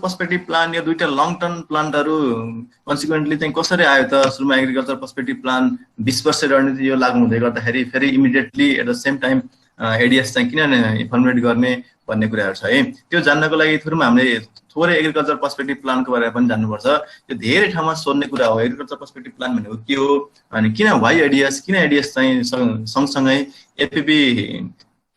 Perspective plan यो दुईटा long term प्लानहरु कन्सिक्वेन्टली चाहिँ कसरी आयो त? सुरुमा एग्रिकल्चर पर्सपेक्टिभ प्लान 20 वर्ष रणनीति यो लागू हुँदै गर्दाखेरि फेरि immediately at the same time ADS चाहिँ किन फर्मुलेट गर्ने भन्ने कुराहरु छ है। त्यो जान्नको लागि थोरमा हामीले थोरै एग्रिकल्चर पर्सपेक्टिभ प्लानको बारेमा पनि जान्नुपर्छ। यो धेरै ठाउँमा सोध्ने कुरा हो, एग्रिकल्चर पर्सपेक्टिभ प्लान भनेको के हो अनि किन वाइ एडिएस, किन एडिएस चाहिँ सँगसँगै एपीपी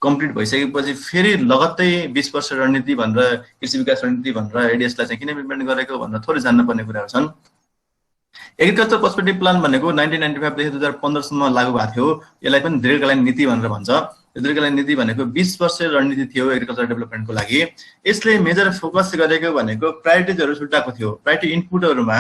कम्प्लिट भइसकेपछि फेरि लगत्तै 20 वर्ष रणनीति भनेर कृषि विकास रणनीति भनेर एडिएसलाई चाहिँ किन इम्प्लिमेन्ट गरेको भनेर थोरै जान्न पर्ने कुराहरु छन्। एग्रिकल्चर पर्सपेक्टिभ प्लान भनेको 1995 देखि 2015 सम्म लागू भएको थियो। यसलाई पनि दीर्घकालीन नीति भनेर भन्छ। यो दीर्घकालीन नीति भनेको 20 वर्ष रणनीति थियो एग्रिकल्चर डेभलपमेन्टको लागि। यसले मेजर फोकस गरेको भनेको प्रायोरिटिजहरु छुट्याएको थियो। प्रायोरिटी इनपुटहरुमा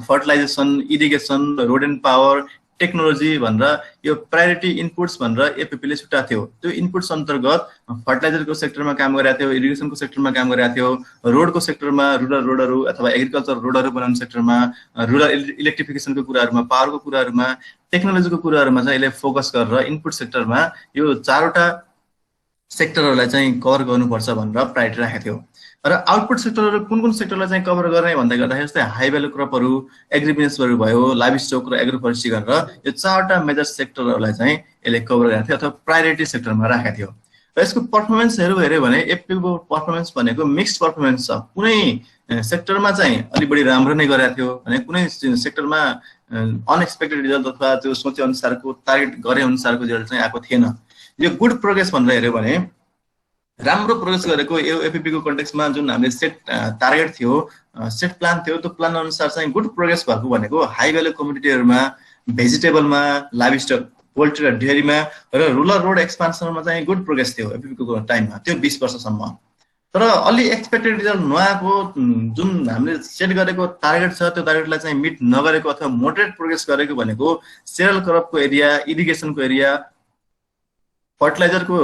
fertilisation, irrigation, road and power, technology भनेर यो प्रायोरिटी इनपुट्स भनेर एपीपीले छुट्याएको थियो। त्यो इनपुट्स अन्तर्गत फर्टिलाइजरको सेक्टरमा काम गरेको थियो, इरिगेसनको सेक्टरमा काम गरेको थियो, रोडको सेक्टरमा रुरल रोडहरु अथवा एग्रिकल्चर रोडहरु बनाउने सेक्टरमा, रुरल इलेक्ट्रिफिकेसनको कुराहरुमा, पावरको कुराहरुमा, टेक्नोलोजीको कुराहरुमा चाहिँ यसले फोकस गरेर इनपुट सेक्टरमा यो चारवटा सेक्टरहरुलाई चाहिँ कभर गर्नुपर्छ भनेर प्रायोरिटी राखेको थियो। र आउटपुट सेक्टरहरु कुन सेक्टरलाई चाहिँ कभर गर्ने भन्दै गर्दाखेरि जस्तै हाई भ्यालु क्रपहरु, एग्रिबिजनेसहरु भयो, लाइभस्टक र एग्रो फरेस्ट्री गरेर यो चारवटा मेजर सेक्टरहरुलाई चाहिँ यसले कभर गरेको थियो अथवा प्रायोरिटी सेक्टरमा राखेको थियो। र यसको पर्फर्मेन्सहरु हेर्यो भने एपीको पर्फर्मेन्स भनेको मिक्स्ड पर्फर्मेन्स छ। कुनै सेक्टरमा चाहिँ अलि बढी राम्रो नै गरेको थियो भने कुनै सेक्टरमा अनएक्सपेक्टेड रिजल्ट अथवा त्यो सोचे अनुसारको टार्गेट गरे अनुसारको रिजल्ट चाहिँ आएको थिएन। यो गुड प्रोग्रेस भनेर हेर्यो भने राम्रो प्रोग्रेस गरेको यो एपीपी को कन्टेक्स्टमा जुन हामीले सेट टार्गेट थियो, सेट प्लान थियो, त्यो प्लान अनुसार चाहिँ गुड प्रोग्रेस भएको भनेको हाई भ्यालु कमोडिटीहरुमा, भेजिटेबलमा, लाइभस्टक, पोल्ट्री र डेयरीमा र रुरल रोड एक्सपान्सनमा चाहिँ गुड प्रोग्रेस थियो एपीपी को टाइममा, त्यो 20 वर्षसम्म। तर अलि एक्सपेक्टेड रिजल्ट नआएको, जुन हामीले सेट गरेको टार्गेट छ त्यो टार्गेटलाई चाहिँ मिट नगरेको अथवा मोडरेट प्रोग्रेस गरेको भनेको सेरियल क्रपको एरिया, इरिगेसनको एरिया, फर्टिलाइजरको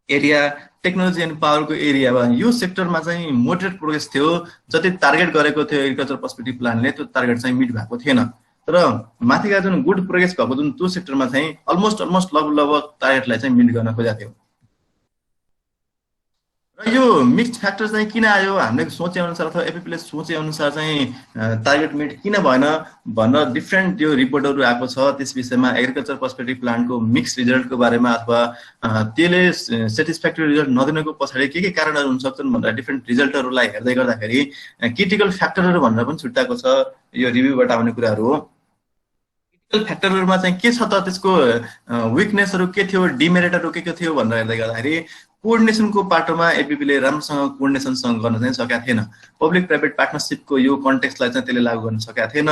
एरिया, टेक्नोलोजी एन्ड पावरको एरियामा यो सेक्टरमा चाहिँ मोडरेट प्रोग्रेस थियो। जति टार्गेट गरेको थियो एग्रिकल्चर पर्सपेक्टिभ प्लानले त्यो टार्गेट चाहिँ मिट भएको थिएन। तर माथिका जुन गुड प्रोग्रेस भएको जुन त्यो सेक्टरमा चाहिँ अलमोस्ट लगभग टार्गेटलाई चाहिँ मिट गर्न खोजेको थियो। र यो मिक्स्ड फ्याक्टर चाहिँ किन आयो, हामीले सोचे अनुसार अथवा एपीपीले सोचे अनुसार चाहिँ टार्गेट मिट किन भएन भनेर डिफ्रेन्ट यो रिपोर्टहरु आएको छ। त्यस विषयमा एग्रिकल्चर पर्सपेक्टिभ प्लानको मिक्स्ड रिजल्टको बारेमा अथवा त्यसले सेटिस्फ्याक्टोरी रिजल्ट नदिनको पछाडी के कारणहरु हुन सक्छन् भनेर डिफ्रेन्ट रिजल्टहरुलाई हेर्दै गर्दाखेरि क्रिटिकल फ्याक्टरहरु भनेर पनि छुट्याएको छ। यो रिभ्यूबाट आउने कुराहरु हो। क्रिटिकल फ्याक्टरहरुमा चाहिँ के छ त, त्यसको विकनेसहरु के थियो, डिमेरिटहरु के थियो भनेर हेर्दै गर्दाखेरि कोअर्डिनेसनको पाटोमा एपीपीले राम्रोसँग कोअर्डिनेसनसँग गर्न चाहिँ सकेका थिएन। पब्लिक प्राइभेट पार्टनरशिपको यो कन्टेक्स्टलाई चाहिँ त्यसले लागू गर्न सकेका थिएन।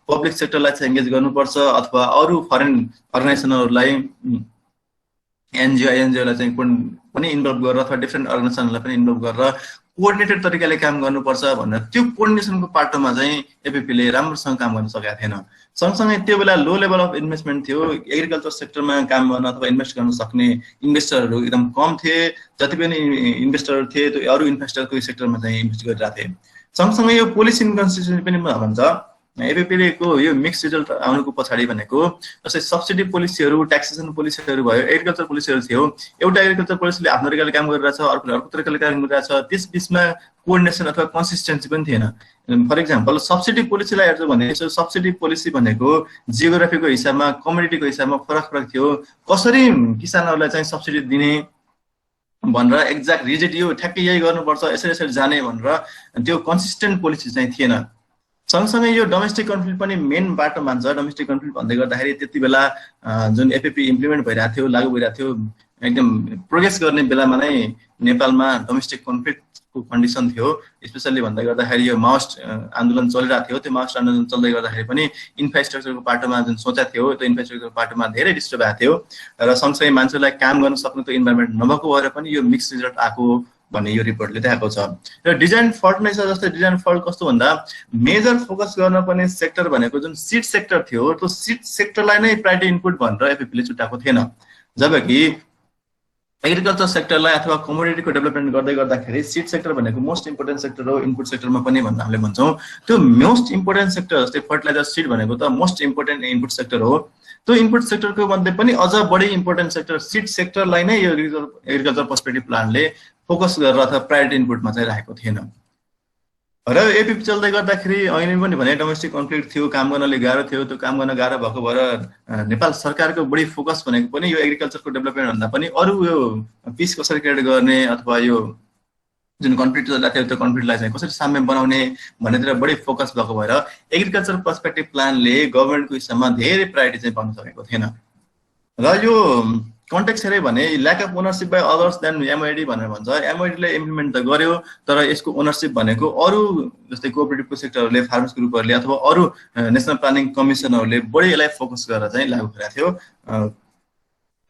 पब्लिक सेक्टरलाई चाहिँ एंगेज गर्नुपर्छ अथवा अरु फरेन अर्गनाइजेसनहरुलाई, एनजीओलाई चाहिँ पनि इन्भल्भ गरेर अथवा डिफ्रेन्ट अर्गनाइजेसनलाई पनि इन्भल्भ गरेर कोअर्डिनेटेड तरिकाले काम गर्नुपर्छ भनेर त्यो कोअर्डिनेसनको पाटोमा चाहिँ एपीपीले राम्रोसँग काम गर्न सकेका थिएन। सँगसँगै त्यो बेला लो लेभल अफ इन्भेस्टमेन्ट थियो। एग्रिकल्चर सेक्टरमा काम गर्न अथवा इन्भेस्ट गर्न सक्ने इन्भेस्टरहरु एकदम कम थिए। जति पनि इन्भेस्टरहरु थिए त्यो अरु इन्भेस्टरको सेक्टरमा चाहिँ इन्भेस्ट गरिरहेका थिए। सँगसँगै यो पोलिसी इन्कन्सिस्टेन्सी पनि भन्छ। एपीपीले को यो मिक्स रिजल्ट आउनुको पछाडी भनेको जस्तै सब्सिडी पोलिसीहरु, ट्याक्सेसन पोलिसीहरु भयो, एग्रिकल्चर पोलिसीहरु थियो। एउटा एग्रिकल्चर पोलिसीले आफ्नो तरिकाले काम गरिरहेछ, अर्कोले अर्को तरिकाले काम गरिरहेछ। त्यस बीचमा कोअर्डिनेसन अथवा कन्सिस्टेन्सी पनि थिएन। फर एक्जाम्पल सब्सिडी पोलिसीलाई हेर्छौं भने सब्सिडी पोलिसी भनेको जियोग्राफीको हिसाबमा, कम्युनिटीको हिसाबमा फरक थियो। कसरी किसानहरुलाई चाहिँ सब्सिडी दिने भनेर एक्ज्याक्ट रिजिड यो ठ्याक्कै यही गर्नुपर्छ, यसरी जाने भनेर त्यो कन्सिस्टेन्ट पोलिसी चाहिँ थिएन। सँगसँगै यो डोमेस्टिक कन्फ्लिक्ट पनि मेन बाटो मान्छ। डोमेस्टिक कन्फ्लिक्ट भन्दै गर्दाखेरि त्यति बेला जुन एपीपी इम्प्लिमेन्ट भइरहेको थियो, लागू भइरहेको थियो, एकदम प्रोग्रेस गर्ने बेलामा नै नेपालमा डोमेस्टिक कन्फ्लिक्टको कन्डिसन थियो। स्पेशली भन्दै गर्दाखेरि यो माओइस्ट आन्दोलन चलिरहेको थियो। त्यो माओइस्ट आन्दोलन चल्दै गर्दाखेरि पनि इन्फ्रास्ट्रक्चरको पाटोमा जुन सोचा थियो त्यो इन्फ्रास्ट्रक्चरको पाटोमा धेरै डिस्टर्ब भएको थियो र सँगसँगै मान्छेलाई काम गर्न सक्ने त्यो इन्भाइरोमेन्ट नभएको भएर पनि यो मिक्स रिजल्ट आएको भन्ने यो रिपोर्टले देखाएको छ। र डिजाइन फल्ट नै छ। जस्तै डिजाइन फल्ट कस्तो भन्दा मेजर फोकस गर्न पर्ने सेक्टर भनेको जुन सीड सेक्टर थियो त्यो सीड सेक्टरलाई नै प्रायोरिटी इनपुट भनेर एपीपीले छुट्याएको थिएन। जबकि एग्रिकल्चर सेक्टरलाई अथवा कमोडिटीको डेभलपमेन्ट गर्दै गर्दाखेरि सीड सेक्टर भनेको मोस्ट इम्पोर्टेन्ट सेक्टर हो इनपुट सेक्टरमा पनि भन्ने हामीले भन्छौं। त्यो मोस्ट इम्पोर्टेन्ट सेक्टर जस्तै फर्टिलाइजर सीड भनेको त मोस्ट इम्पोर्टेन्ट इनपुट सेक्टर हो। त्यो इनपुट सेक्टरको मध्ये पनि अझ बढी इम्पोर्टेन्ट सेक्टर सीड सेक्टरलाई नै यो एग्रिकल्चर पर्सपेक्टिभ प्लानले फोकस गरेर अथवा प्रायोरिटी इनपुटमा चाहिँ राखेको थिएन। र एपिपी चल्दै गर्दाखेरि अहिले पनि भने डोमेस्टिक कन्फ्लिक्ट थियो, काम गर्नले गाह्रो थियो। त्यो काम गर्न गाह्रो भएको भएर नेपाल सरकारको बढी फोकस भनेको पनि यो एग्रिकल्चरको डेभलपमेन्ट भन्दा पनि अरू यो पिस कसरी क्रिएट गर्ने अथवा यो जुन कन्फ्लिक्ट चलिरहेको थियो त्यो कन्फ्लिक्टलाई चाहिँ कसरी साम्य बनाउने भन्नेतिर बढी फोकस भएको भएर एग्रिकल्चर पर्सपेक्टिभ प्लानले गभर्मेन्टको हिसाबमा धेरै प्रायोरिटी चाहिँ पाउन सकेको थिएन। र यो कन्टेक्स्ट हेऱ्यो भने lack of ownership by others than MID भनेर भन्छ। एमआइडीले इम्प्लिमेन्ट त गर्यो, तर यसको ओनरसिप भनेको अरू जस्तै कोअपरेटिभको सेक्टरहरूले, फार्मर्स ग्रुपहरूले अथवा अरू नेसनल प्लानिङ कमिसनहरूले बढी यसलाई फोकस गरेर चाहिँ लागू गरेको थियो।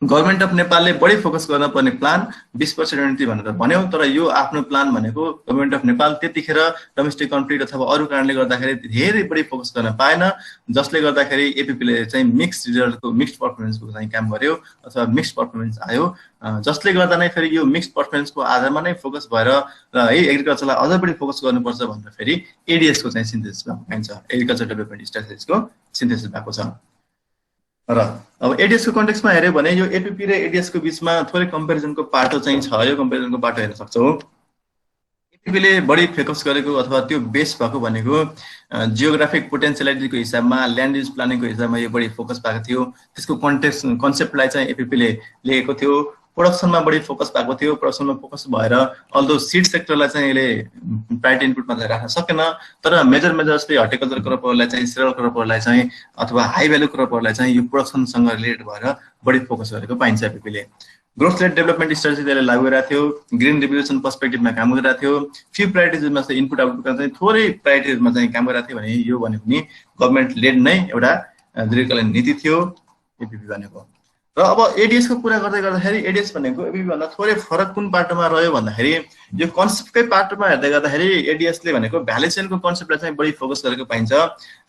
गभर्मेन्ट अफ नेपालले बढी फोकस गर्न पर्ने प्लान 20% रणनीति भनेर भन्यो, तर यो आफ्नो प्लान भनेको गभर्मेन्ट अफ नेपाल त्यतिखेर डोमेस्टिक कन्फ्लिक्ट अथवा अरू कारणले गर्दाखेरि धेरै बढी फोकस गर्न पाएन, जसले गर्दाखेरि एपिपीले चाहिँ मिक्स्ड रिजल्टको, मिक्स्ड पर्फर्मेन्सको चाहिँ काम गर्यो अथवा मिक्स्ड पर्फर्मेन्स आयो, जसले गर्दा नै फेरि यो मिक्स्ड पर्फर्मेन्सको आधारमा नै फोकस भएर र है एग्रिकल्चरलाई अझ बढी फोकस गर्नुपर्छ भनेर फेरि एडिएसको चाहिँ सिन्थेसिस भएको पाइन्छ, एग्रिकल्चर डेभलपमेन्ट स्ट्राटेजीको सिन्थेसिस भएको छ। र अब एडिएसको कन्टेक्स्टमा हेऱ्यो भने यो एपिपी र एडिएसको बिचमा थोरै कम्पेरिजनको पाटो चाहिँ छ। यो कम्पेरिजनको पाटो हेर्न सक्छौँ। एपिपीले बढी फोकस गरेको अथवा त्यो बेस भएको भनेको जियोग्राफिक पोटेन्सियलिटीको हिसाबमा, ल्यान्ड युज प्लानिङको हिसाबमा यो बढी फोकस भएको थियो। त्यसको कन्सेप्टलाई चाहिँ एपिपीले लिएको थियो। प्रोडक्सनमा बढी फोकस भएको थियो। प्रोडक्सनमा फोकस भएर अल्दो सिड सेक्टरलाई चाहिँ यसले प्रायोरिटी इनपुटमा चाहिँ राख्न सकेन, तर मेजर जस्तै हर्टिकल्चर क्रपहरूलाई चाहिँ, सिरियल क्रपहरूलाई चाहिँ अथवा हाई भ्यालु क्रपहरूलाई चाहिँ यो प्रोडक्सनसँग रिलेटेड भएर बढी फोकस गरेको पाइन्छ। एपिपीले ग्रोथ लेड डेभलपमेन्ट स्ट्राटेजी त्यसले लागू गरेको थियो, ग्रिन रिभोल्युसन पर्सपेक्टिभमा काम गरिरहेको थियो, फ्यु प्रायोरिटिजमा चाहिँ इनपुट आउटपुटमा चाहिँ थोरै प्रायोरिटिजमा चाहिँ काम गरिरहेको थियो भने यो भनेको नि गभर्मेन्ट लेड नै एउटा दीर्घकालीन नीति थियो एपिपी भनेको। र अब एडिएसको कुरा गर्दाखेरि एडिएस भनेको एपिपी भन्दा थोरै फरक कुन पाटोमा रह्यो भन्दाखेरि यो कन्सेप्टकै पाटोमा हेर्दै गर्दाखेरि एडिएसले भनेको भ्याल्यु चेनको कन्सेप्टलाई चाहिँ बढी फोकस गरेको पाइन्छ।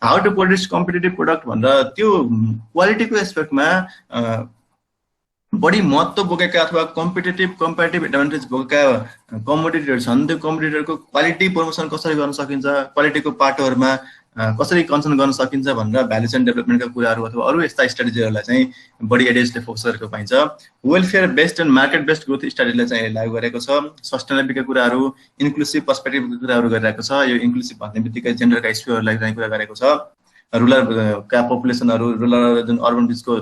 How to produce competitive product भनेर त्यो क्वालिटीको एस्पेक्टमा बढी महत्त्व बोकेका अथवा कम्पेटिटिभ एडभान्टेज बोकेका कमोडिटीहरू छन्। त्यो कमोडिटीहरूको क्वालिटी प्रमोसन कसरी गर्न सकिन्छ, क्वालिटीको पाटोहरूमा कसरी कन्सर्न गर्न सकिन्छ भनेर भ्याल्यु चेन डेभलपमेन्टका कुराहरू अथवा अरू यस्ता स्ट्राटेजीहरूलाई चाहिँ बढी एडिएसले फोकस गरेको पाइन्छ। Welfare based and market based growth स्ट्राटेजीलाई चाहिँ लागू गरेको छ। सस्टेनेबिलिटीका कुराहरू, इन्क्लुसिभ पर्सपेक्टिभका कुराहरू गरिरहेको छ। यो इन्क्लुसिभ भन्ने बित्तिकै जेन्डरका इस्युहरूलाई चाहिँ कुरा गरेको छ। रुरलका पपुलेसनहरू, रुरल जुन अर्बन बिचको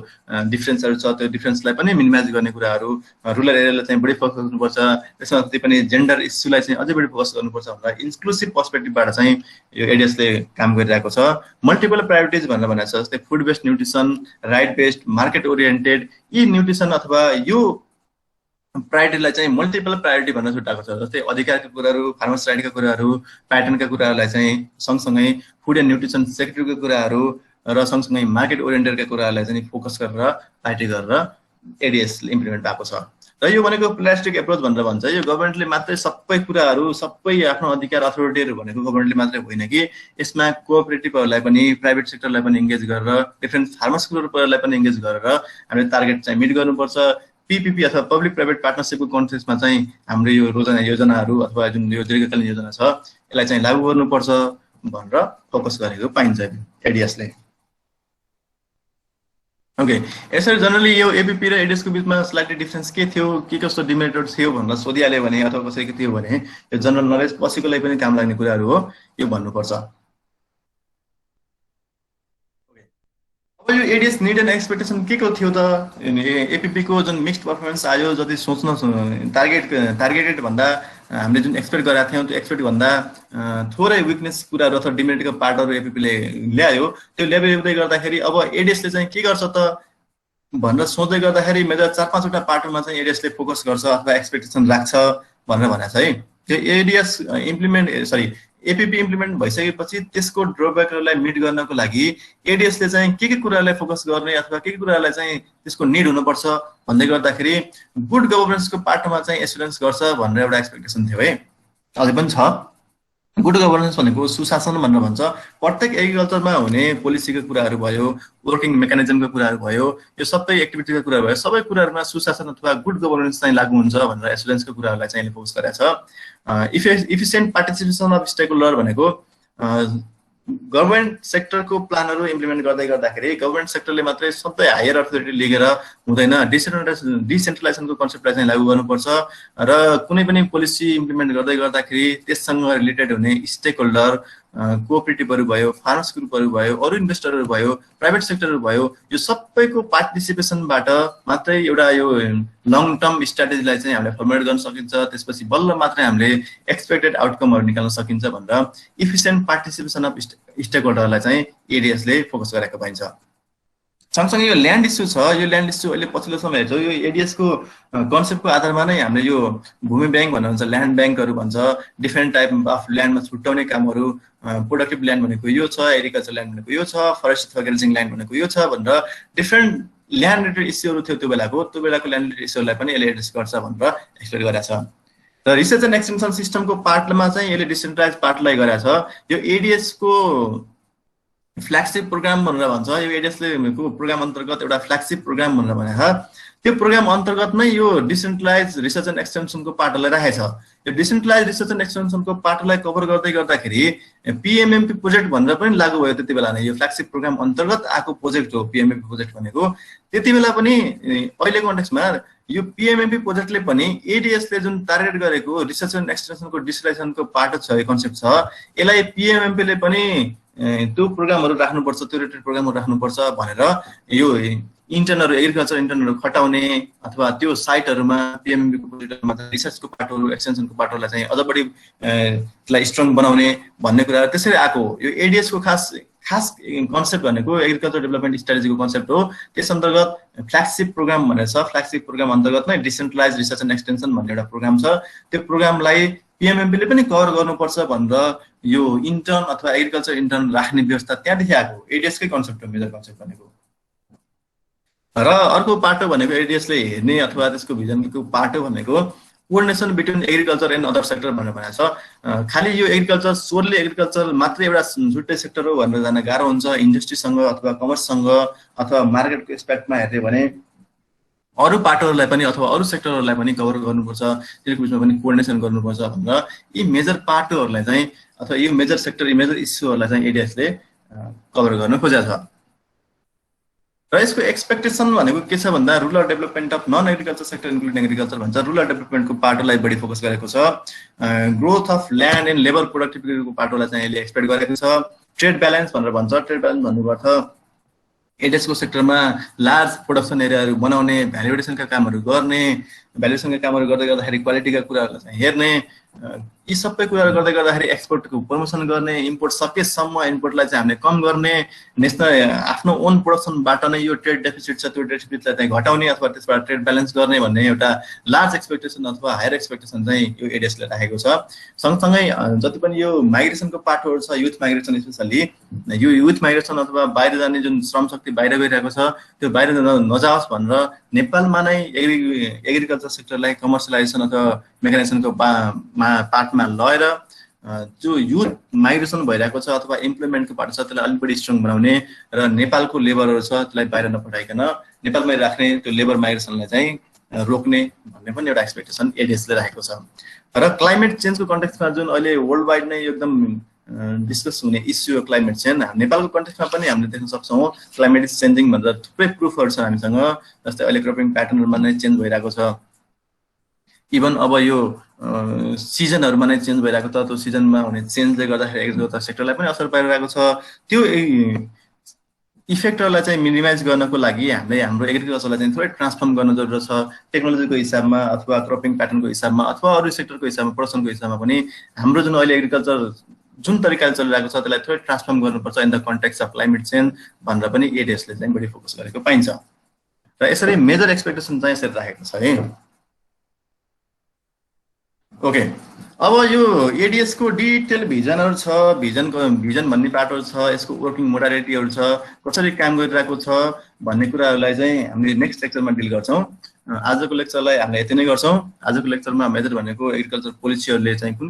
डिफ्रेन्सहरू छ त्यो डिफ्रेन्सलाई पनि मिनिमाइज गर्ने कुराहरू, रुरल एरियालाई चाहिँ बढी फोकस गर्नुपर्छ। त्यसमा जति पनि जेन्डर इस्युलाई चाहिँ अझै बढी फोकस गर्नुपर्छ भनेर इन्क्लुसिभ पर्सपेक्टिभबाट चाहिँ यो एडिएसले काम गरिरहेको छ। मल्टिपल प्रायोरिटिज भनेर भनेको छ, जस्तै food based nutrition, right based, market oriented, यी न्युट्रिसन अथवा यो प्रायोरिटीलाई चाहिँ मल्टिपल प्रायोरिटी भनेर छुट्याएको छ। जस्तै अधिकारका कुराहरू, फार्मर्स राइटका कुराहरू, प्याटर्नका कुराहरूलाई चाहिँ सँगसँगै फुड एन्ड न्युट्रिसन सेक्टरका कुराहरू र सँगसँगै मार्केट ओरिएन्टेडका कुराहरूलाई चाहिँ फोकस गरेर प्रायोरिटी गरेर एडिएसले इम्प्लिमेन्ट भएको छ। र यो भनेको प्लास्टिक एप्रोच भनेर भन्छ। यो गभर्मेन्टले मात्रै सबै कुराहरू, सबै आफ्नो अधिकार अथोरिटीहरू भनेको गभर्मेन्टले मात्रै होइन कि यसमा कोअपरेटिभहरूलाई पनि, प्राइभेट सेक्टरलाई पनि इङ्गेज गरेर, डिफ्रेन्ट फार्मर्स ग्रुपहरूलाई पनि इङ्गेज गरेर हामीले टार्गेट चाहिँ मिट गर्नुपर्छ। पीपीपी अथवा पब्लिक प्राइभेट पार्टनरसिपको कन्टेक्स्टमा चाहिँ हाम्रो यो योजनाहरू अथवा जुन यो दीर्घकालीन योजना छ यसलाई चाहिँ लागू गर्नुपर्छ भनेर फोकस गरेको पाइन्छ एडिएसले। ओके, यसरी जनरली यो एपिपी र एडिएसको बिचमा स्लाइटली डिफरेन्स के थियो, के कस्तो डिमेरिटहरू थियो भनेर सोधिहाल्यो भने अथवा कसरी के थियो भने यो जनरल नलेज पछिकोलाई पनि काम लाग्ने कुराहरू हो, यो भन्नुपर्छ। अब यो एडिएस निड एन्ड एक्सपेक्टेसन के को थियो त? एपिपी को जुन मिक्स्ड पर्फर्मेन्स आयो, जति सोच्न टार्गेटेड भन्दा हामीले जुन एक्सपेक्ट गरेका थियौँ त्यो एक्सपेक्ट भन्दा थोरै विकनेस कुराहरू अथवा डिमेरिटको पार्टहरू एपिपीले ल्यायो। त्यो ल्याउँदै गर्दाखेरि अब एडिएसले चाहिँ के गर्छ त भनेर सोच्दै गर्दाखेरि मेजर 4-5वटा पार्टमा चाहिँ एडिएसले फोकस गर्छ अथवा एक्सपेक्टेसन राख्छ भनेर भनेको छ है। त्यो एडिएस एपिपी इम्प्लिमेन्ट भइसकेपछि त्यसको ड्रब्याकहरूलाई मिट गर्नको लागि एडिएसले चाहिँ के कुराहरूलाई फोकस गर्ने अथवा के कुराहरूलाई चाहिँ त्यसको निड हुनुपर्छ भन्दै गर्दाखेरि गुड गभर्नेन्सको पार्टमा चाहिँ एसुरेन्स गर्छ भनेर एउटा एक्सपेक्टेसन थियो है। अझै पनि छ। गुड गभर्नेन्स भनेको सुशासन भनेर भन्छ। प्रत्येक एग्रिकल्चरमा हुने पोलिसीको कुराहरू भयो, वर्किङ मेकानिजमको कुराहरू भयो, यो सबै एक्टिभिटीको कुराहरू भयो, सबै कुराहरूमा सुशासन अथवा गुड गभर्नेन्स चाहिँ लागू हुन्छ भनेर एसुरेन्सको कुराहरूलाई चाहिँ फोकस गरेको छ। Efficient participation of stakeholder भनेको गभर्नमेन्ट सेक्टरको प्लानहरू इम्प्लिमेन्ट गर्दाखेरि गभर्नमेन्ट सेक्टरले मात्रै सबै हायर अथोरिटी लिएर हुँदैन, डिसेन्ट्रलाइजेसनको कन्सेप्टलाई चाहिँ लागू गर्नुपर्छ र कुनै पनि पोलिसी इम्प्लिमेन्ट गर्दाखेरि त्यससँग रिलेटेड हुने स्टेक होल्डर, कोअपरेटिभहरू भयो, फार्मर्स ग्रुपहरू भयो, अरू इन्भेस्टरहरू भयो, प्राइभेट सेक्टरहरू भयो, यो सबैको पार्टिसिपेसनबाट मात्रै एउटा यो लङ टर्म स्ट्राटेजीलाई चाहिँ हामीले फर्मुलेट गर्न सकिन्छ। त्यसपछि बल्ल मात्रै हामीले एक्सपेक्टेड आउटकमहरू निकाल्न सकिन्छ भनेर इफिसियन्ट पार्टिसिपेसन अफ स्टेक होल्डरलाई चाहिँ एडिएसले फोकस गरेको पाइन्छ। सँगसँगै यो ल्यान्ड इस्यु छ, यो ल्यान्ड इस्यु अहिले पछिल्लो समय हेर्छौँ यो एडिएसको कन्सेप्टको आधारमा नै हामीले यो भूमि ब्याङ्क भन्छ, ल्यान्ड ब्याङ्कहरू भन्छ, डिफ्रेन्ट टाइप अफ ल्यान्डमा छुट्याउने कामहरू, प्रोडक्टिभ ल्यान्ड भनेको यो छ, एग्रिकल्चर ल्यान्ड भनेको यो छ, फरेस्ट अथवा ग्रेजिङ ल्यान्ड भनेको यो छ भनेर डिफ्रेन्ट ल्यान्ड रिलेटेड इस्युहरू थियो त्यो बेलाको ल्यान्ड रिलेटेड इस्युहरूलाई पनि यसले एड्रेस गर्छ भनेर एक्सप्लेन गरेको छ। र रिसर्च एन्ड एक्सटेन्सन सिस्टमको पार्टमा चाहिँ यसले डिसेन्ट्रलाइज पार्टलाई गरेको छ। यो एडिएसको फ्ल्यागसिप प्रोग्राम भनेर भन्छ, यो एडिएसले प्रोग्राम अन्तर्गत एउटा फ्ल्यागसिप प्रोग्राम भनेर भनेको त्यो प्रोग्राम अन्तर्गत नै यो डिसेन्ट्रलाइज रिसर्च एन्ड एक्सटेन्सनको पार्टलाई राखेको छ। यो डिसेन्ट्रलाइज रिसर्च एन्ड एक्सटेन्सनको पार्टलाई कभर गर्दाखेरि पिएमएमपी प्रोजेक्ट भनेर पनि लागू भयो त्यति बेला नै, यो फ्ल्यागसिप प्रोग्राम अन्तर्गत आएको प्रोजेक्ट हो पिएमएमपी प्रोजेक्ट भनेको। त्यति बेला पनि अहिलेको कन्टेक्स्टमा यो पिएमएमपी प्रोजेक्टले पनि एडिएसले जुन टार्गेट गरेको रिसर्च एन्ड एक्सटेन्सनको डिजिटलाइजेसनको पार्ट छ, यो कन्सेप्ट छ, यसलाई पिएमएमपीले पनि त्यो प्रोग्रामहरू राख्नुपर्छ, त्यो रिलेटेड प्रोग्रामहरू राख्नुपर्छ भनेर यो इन्टर्नहरू, एग्रिकल्चर इन्टर्नहरू खटाउने अथवा त्यो साइटहरूमा पिएमएमपीको प्रोजेक्टहरूमा रिसर्चको पार्टहरू, एक्सटेन्सनको पार्टहरूलाई चाहिँ अझ बढी त्यसलाई स्ट्रङ बनाउने भन्ने कुरा त्यसरी आएको हो। यो एडिएसको खास कन्सेप्ट भनेको एग्रिकल्चर डेभलपमेन्ट स्ट्राटेजीको कन्सेप्ट हो। त्यस अन्तर्गत फ्ल्यागसिप प्रोग्राम भनेर छ, फ्ल्यागसिप प्रोग्राम अन्तर्गत नै डिसेन्ट्रलाइज रिसर्च एन्ड एक्सटेन्सन भन्ने एउटा प्रोग्राम छ। त्यो प्रोग्रामलाई पिएमएमपीले पनि कभर गर्नुपर्छ भनेर यो इन्टर्न अथवा एग्रिकल्चर इन्टर्न राख्ने व्यवस्था त्यहाँदेखि आएको एडिएसकै कन्सेप्ट हो, मेजर कन्सेप्ट भनेको। र अर्को पाटो भनेको एडिएसले हेर्ने अथवा त्यसको भिजनको पाटो भनेको coordination between agriculture and other sector भनेर भनेको छ। खालि यो एग्रिकल्चर सोरली एग्रिकल्चर मात्रै एउटा छुट्टै सेक्टर हो भनेर जान गाह्रो हुन्छ। इन्डस्ट्रीसँग अथवा कमर्ससँग अथवा मार्केटको एस्पेक्टमा हेर्ने भने अरू पाटोहरूलाई पनि अथवा अरू सेक्टरहरूलाई पनि कभर गर्नुपर्छ, तिनीहरूको बिचमा पनि कोअर्डिनेसन गर्नुपर्छ भनेर यी मेजर पाटोहरूलाई चाहिँ अथवा यो मेजर सेक्टर, मेजर इस्युहरूलाई चाहिँ एडिएसले कभर गर्न खोजेको छ। र यसको एक्सपेक्टेसन भनेको के छ भन्दा rural development of non agriculture sector including agriculture भन्छ, रुरल डेभलपमेन्टको पाटोलाई बढी फोकस गरेको छ। Growth of land and labour प्रोडक्टिभिटीको पाटोलाई चाहिँ यसले एक्सपेक्ट गरेको छ। ट्रेड ब्यालेन्स भनेर भन्छ, ट्रेड ब्यालेन्स भन्नुको अर्थ एडिएसको सेक्टरमा लार्ज प्रोडक्सन एरियाहरू बनाउने, भ्यालुएसनका कामहरू गर्ने, भ्यालुएसनका कामहरू गर्दाखेरि क्वालिटीका कुराहरूलाई चाहिँ हेर्ने, यी सबै कुराहरू गर्दाखेरि एक्सपोर्टको प्रमोसन गर्ने, इम्पोर्ट सकेसम्म इम्पोर्टलाई चाहिँ हामीले कम गर्ने, नेसनल आफ्नो ओन प्रोडक्सनबाट नै यो ट्रेड डेफिसिट छ त्यो डेफिसिटलाई चाहिँ घटाउने अथवा त्यसबाट ट्रेड ब्यालेन्स गर्ने भन्ने एउटा लार्ज एक्सपेक्टेसन अथवा हायर एक्सपेक्टेसन चाहिँ यो एडिएसले राखेको छ। सँगसँगै जति पनि यो माइग्रेसनको पाटोहरू छ, युथ माइग्रेसन स्पेसल्ली यो युथ माइग्रेसन अथवा बाहिर जाने जुन श्रम शक्ति बाहिर गइरहेको छ त्यो बाहिर नजाओस् भनेर नेपालमा नै एग्रिकल्चर सेक्टरलाई कमर्सियलाइजेसन अथवा मेकानाइजेसनको पार्टमा लगेर जो युथ माइग्रेसन भइरहेको छ अथवा इम्प्लोइमेन्टको पार्ट छ त्यसलाई अलिक बढी स्ट्रङ बनाउने र नेपालको लेबरहरू छ त्यसलाई बाहिर नपठाइकन नेपालमै राख्ने, त्यो लेबर माइग्रेसनलाई चाहिँ रोक्ने भन्ने पनि एउटा एक्सपेक्टेसन एडिएसले राखेको छ। र क्लाइमेट चेन्जको कन्टेक्स्टमा जुन अहिले वर्ल्ड वाइड नै एकदम डिस्कस हुने इस्यु हो क्लाइमेट चेन्ज, नेपालको कन्टेक्स्टमा पनि हामीले देख्न सक्छौँ क्लाइमेट इज चेन्जिङ भनेर थुप्रै प्रुफहरू छ हामीसँग। जस्तै अहिले क्रपिङ प्याटर्नहरूमा नै चेन्ज भइरहेको छ, इभन अब यो सिजनहरूमा नै चेन्ज भइरहेको छ, त्यो सिजनमा हुने चेन्जले गर्दाखेरि एग्रिकल्चर सेक्टरलाई पनि असर पारिरहेको छ। त्यो इफेक्टहरूलाई चाहिँ मिनिमाइज गर्नको लागि हामीले हाम्रो एग्रिकल्चरलाई चाहिँ थोरै ट्रान्सफर्म गर्न जरुरत छ, टेक्नोलोजीको हिसाबमा अथवा क्रपिङ प्याटर्नको हिसाबमा अथवा अरू सेक्टरको हिसाबमा, प्रोडक्सनको हिसाबमा पनि हाम्रो जुन अहिले एग्रिकल्चर जुन तरिकाले चलिरहेको छ त्यसलाई थोरै ट्रान्सफर्म गर्नुपर्छ in the context of climate change भनेर पनि एडिएसले चाहिँ बढी फोकस गरेको पाइन्छ। र यसरी मेजर एक्सपेक्टेसन चाहिँ यसरी राखेको छ है। ओके, अब यो एडिएसको डिटेल भिजनहरू छ, भिजन भन्ने पार्टहरू छ, यसको वर्किङ मोडालिटीहरू छ, कसरी काम गरिरहेको छ भन्ने कुराहरूलाई चाहिँ हामीले नेक्स्ट लेक्चरमा डिल गर्छौँ। आजको लेक्चरलाई हामीले यति नै गर्छौँ। आजको लेक्चरमा मेजर भनेको एग्रिकल्चर पोलिसीहरूले चाहिँ कुन